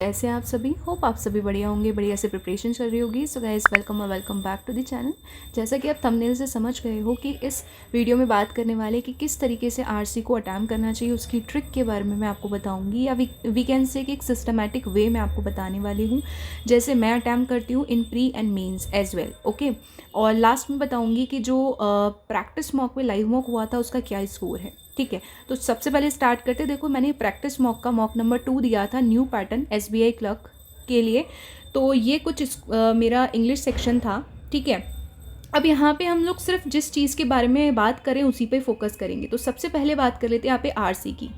ऐसे आप सभी होप आप सभी बढ़िया होंगे, बढ़िया से प्रिपरेशन चल रही होगी। सो गाइस वेलकम और welcome back to the channel. जैसा कि आप थंबनेल से समझ गए हो कि इस वीडियो में बात करने वाले कि किस तरीके से आरसी को अटैम्प्ट करना चाहिए, उसकी ट्रिक के बारे में मैं आपको बताऊंगी, या वी कैन से कि एक सिस्टमैटिक वे मैं आपको बताने वाली हूँ, जैसे मैं अटैम्प्ट करती हूँ in pre and mains as well. Okay, और लास्ट में बताऊँगी कि जो प्रैक्टिस मॉक में लाइव मॉक हुआ था उसका क्या स्कोर है। ठीक है, तो सबसे पहले स्टार्ट करते। देखो, मैंने प्रैक्टिस मॉक का मॉक नंबर 2 दिया था, न्यू पैटर्न एसबीआई क्लर्क के लिए। तो ये कुछ मेरा इंग्लिश सेक्शन था। ठीक है, अब यहाँ पे हम लोग सिर्फ जिस चीज़ के बारे में बात करें उसी पे फोकस करेंगे। तो सबसे पहले बात कर लेते हैं यहाँ पे आरसी की।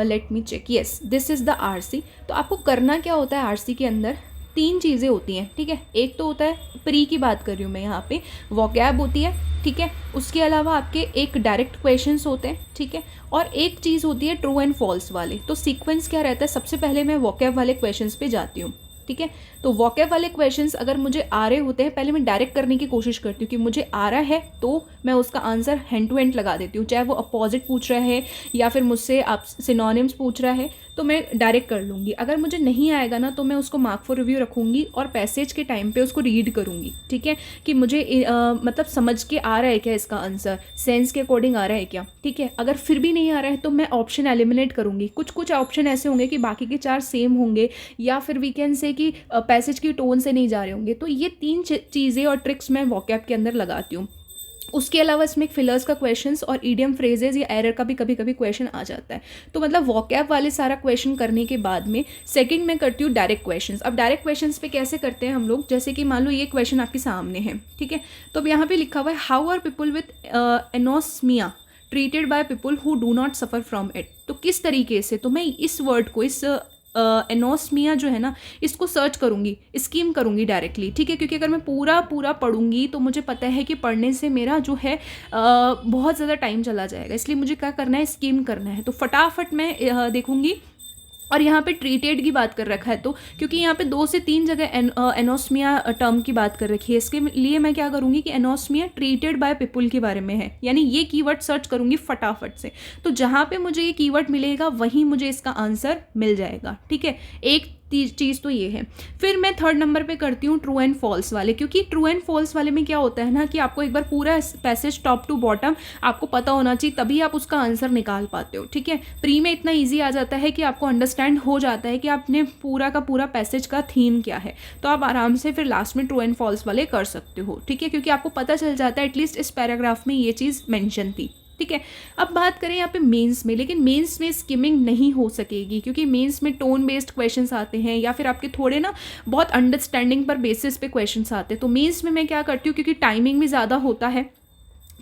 Let me check, yes this is the RC. तो आपको करना क्या होता है आरसी के अंदर, 3 चीज़ें होती हैं। ठीक है, एक तो होता है प्री की बात कर रही हूँ मैं यहाँ पे, वोकैब होती है। ठीक है, उसके अलावा आपके एक डायरेक्ट क्वेश्चंस होते हैं। ठीक है, और एक चीज़ होती है ट्रू एंड फॉल्स वाले। तो सीक्वेंस क्या रहता है, सबसे पहले मैं वोकैब वाले क्वेश्चंस पे जाती हूँ। ठीक है, तो वोकैब वाले क्वेश्चंस अगर मुझे आ रहे होते हैं, पहले मैं डायरेक्ट करने की कोशिश करती हूँ कि मुझे आ रहा है तो मैं उसका आंसर हैंड टू हैंड लगा देती हूँ, चाहे वो अपोजिट पूछ रहा है या फिर मुझसे आप सिनोनिम्स पूछ रहा है तो मैं डायरेक्ट कर लूँगी। अगर मुझे नहीं आएगा ना तो मैं उसको मार्क फॉर रिव्यू रखूँगी और पैसेज के टाइम पे उसको रीड करूँगी। ठीक है, कि मुझे मतलब समझ के आ रहा है क्या इसका आंसर, सेंस के अकॉर्डिंग आ रहा है क्या। ठीक है, अगर फिर भी नहीं आ रहा है तो मैं ऑप्शन एलिमिनेट करूँगी। कुछ कुछ ऑप्शन ऐसे होंगे कि बाकी के 4 सेम होंगे, या फिर वी कैन से कि पैसेज की टोन से नहीं जा रहे होंगे। तो ये 3 चीज़ें और ट्रिक्स मैं वोकैब के अंदर लगाती हूँ। उसके अलावा इसमें एक फिलर्स का क्वेश्चंस और ईडियम फ्रेजेस या एरर का भी कभी कभी क्वेश्चन आ जाता है। तो मतलब वोकैब वाले सारा क्वेश्चन करने के बाद में सेकंड में करती हूँ डायरेक्ट क्वेश्चंस। अब डायरेक्ट क्वेश्चंस पे कैसे करते हैं हम लोग, जैसे कि मान लो ये क्वेश्चन आपके सामने है। ठीक है, तो अब यहाँ पे लिखा हुआ है how are people with anosmia treated by people who do not suffer from it. तो किस तरीके से, तो मैं इस वर्ड को, इस एनोस्मिया जो है ना, इसको सर्च करूँगी, स्कीम करूँगी डायरेक्टली। ठीक है, क्योंकि अगर मैं पूरा पूरा पढ़ूंगी तो मुझे पता है कि पढ़ने से मेरा जो है बहुत ज़्यादा टाइम चला जाएगा, इसलिए मुझे क्या करना है, स्कीम करना है। तो फटाफट मैं देखूँगी। और यहाँ पे ट्रीटेड की बात कर रखा है, तो क्योंकि यहाँ पे 2 से 3 जगह एनोस्मिया टर्म की बात कर रखी है, इसके लिए मैं क्या करूँगी कि एनोस्मिया ट्रीटेड बाय पीपल के बारे में है, यानी ये कीवर्ड सर्च करूँगी फटाफट से। तो जहाँ पे मुझे ये कीवर्ड मिलेगा वहीं मुझे इसका आंसर मिल जाएगा। ठीक है, एक चीज़ तो ये है। फिर मैं थर्ड नंबर पे करती हूँ ट्रू एंड फॉल्स वाले, क्योंकि ट्रू एंड फॉल्स वाले में क्या होता है ना कि आपको एक बार पूरा पैसेज टॉप टू बॉटम आपको पता होना चाहिए, तभी आप उसका आंसर निकाल पाते हो। ठीक है, प्री में इतना ईजी आ जाता है कि आपको अंडरस्टैंड हो जाता है कि आपने पूरा का पूरा पैसेज का थीम क्या है, तो आप आराम से फिर लास्ट में ट्रू एंड फॉल्स वाले कर सकते हो। ठीक है, क्योंकि आपको पता चल जाता है एटलीस्ट इस पैराग्राफ में ये चीज़ मेंशन थी। ठीक है, अब बात करें यहाँ पे मेंस में, लेकिन मेंस में स्किमिंग नहीं हो सकेगी, क्योंकि मेंस में टोन बेस्ड क्वेश्चंस आते हैं या फिर आपके थोड़े ना बहुत अंडरस्टैंडिंग पर बेसिस पे क्वेश्चंस आते हैं। तो मेंस में मैं क्या करती हूँ, क्योंकि टाइमिंग भी ज़्यादा होता है।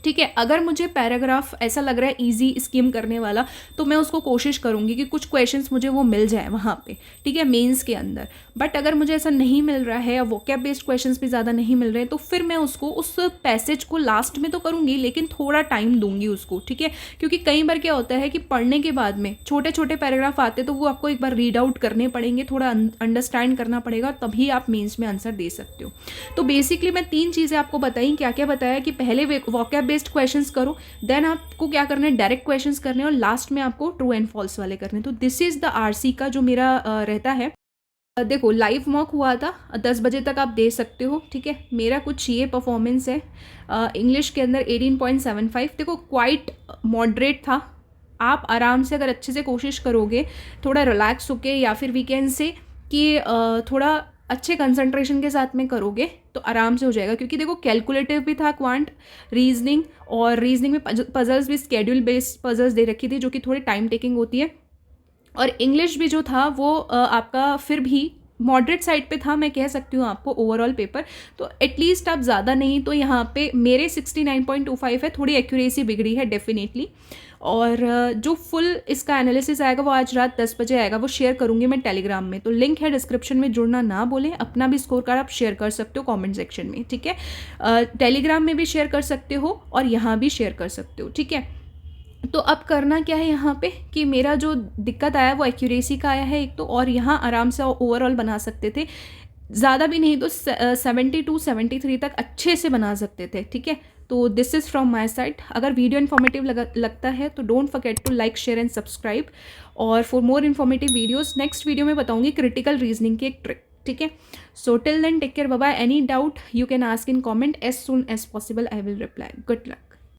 ठीक है, अगर मुझे पैराग्राफ ऐसा लग रहा है इजी स्किम करने वाला, तो मैं उसको कोशिश करूँगी कि कुछ क्वेश्चंस मुझे वो मिल जाए वहाँ पे। ठीक है, मेंस के अंदर। बट अगर मुझे ऐसा नहीं मिल रहा है या वोकैब बेस्ड क्वेश्चंस भी ज़्यादा नहीं मिल रहे हैं, तो फिर मैं उसको उस पैसेज को लास्ट में तो करूँगी, लेकिन थोड़ा टाइम दूंगी उसको। ठीक है, क्योंकि कई बार क्या होता है कि पढ़ने के बाद में छोटे छोटे पैराग्राफ आते हैं, तो वो आपको एक बार रीड आउट करने पड़ेंगे, थोड़ा अंडरस्टैंड करना पड़ेगा, तभी आप मेंस में आंसर दे सकते हो। तो बेसिकली मैं 3 चीज़ें आपको बताई। क्या क्या बताया कि पहले वोकैब बेस्ड क्वेश्चंस करो, देन आपको क्या करना है, डायरेक्ट क्वेश्चंस करने, और लास्ट में आपको ट्रू एंड फॉल्स वाले करने। तो दिस इज़ द आरसी का जो मेरा रहता है। देखो, लाइव मॉक हुआ था 10 बजे तक आप दे सकते हो। ठीक है, मेरा कुछ ये परफॉर्मेंस है। इंग्लिश के अंदर 18.75, देखो क्वाइट मॉडरेट था। आप आराम से अगर अच्छे से कोशिश करोगे, थोड़ा रिलैक्स होके, या फिर वीकेंड से कि थोड़ा अच्छे कंसंट्रेशन के साथ में करोगे तो आराम से हो जाएगा। क्योंकि देखो कैलकुलेटिव भी था, क्वांट, रीजनिंग, और रीजनिंग में पजल्स भी स्केड्यूल बेस्ड पजल्स दे रखी थी जो कि थोड़ी टाइम टेकिंग होती है। और इंग्लिश भी जो था वो आपका फिर भी मॉडरेट साइड पे था, मैं कह सकती हूँ आपको ओवरऑल पेपर। तो एटलीस्ट आप ज़्यादा नहीं तो यहाँ पे मेरे 69.25 है, थोड़ी एक्यूरेसी बिगड़ी है डेफिनेटली। और जो फुल इसका एनालिसिस आएगा वो आज रात 10 बजे आएगा, वो शेयर करूँगी मैं टेलीग्राम में। तो लिंक है डिस्क्रिप्शन में, जुड़ना ना बोलें। अपना भी स्कोर कार्ड आप शेयर कर सकते हो कमेंट सेक्शन में। ठीक है, टेलीग्राम में भी शेयर कर सकते हो और यहाँ भी शेयर कर सकते हो। ठीक है, तो अब करना क्या है यहाँ पे कि मेरा जो दिक्कत आया वो एक्यूरेसी का आया है एक तो, और यहाँ आराम से ओवरऑल बना सकते थे। ज़्यादा भी नहीं तो 72-73 तक अच्छे से बना सकते थे, ठीक है। तो this is from my side. अगर वीडियो इन्फॉर्मेटिव लगता है तो don't forget to like, share and subscribe. और for more informative videos next video में बताऊंगी क्रिटिकल रीजनिंग की एक ट्रिक, ठीक है। So till then take care, bye bye. Any doubt you can ask in comment, as soon as possible I will reply. Good luck.